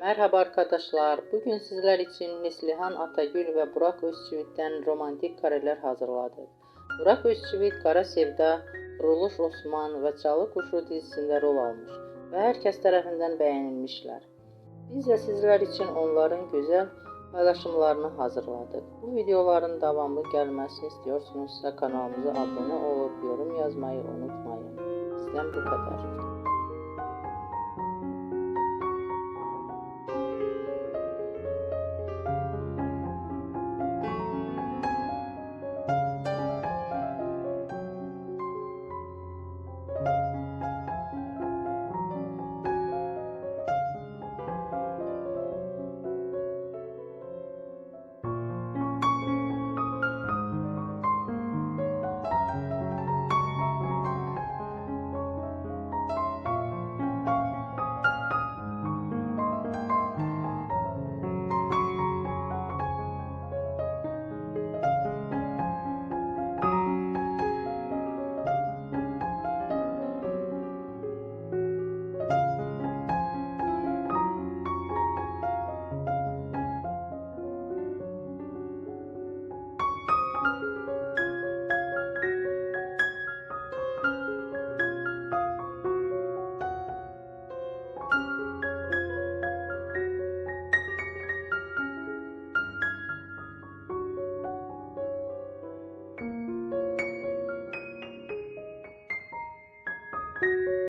Merhaba arkadaşlar. Bugün sizler için Neslihan Atagül ve Burak Özçivit'ten romantik kareler hazırladık. Burak Özçivit, Kara Sevda, Kuruluş Osman ve Çalı Kuşu dizisinde rol almış ve herkes tarafından beğenilmişler. Biz de sizler için onların güzel paylaşımlarını hazırladık. Bu videoların devamlı gelmesini istiyorsunuzsa kanalımıza abone olup yorum yazmayı unutmayın. Bizden bu kadar.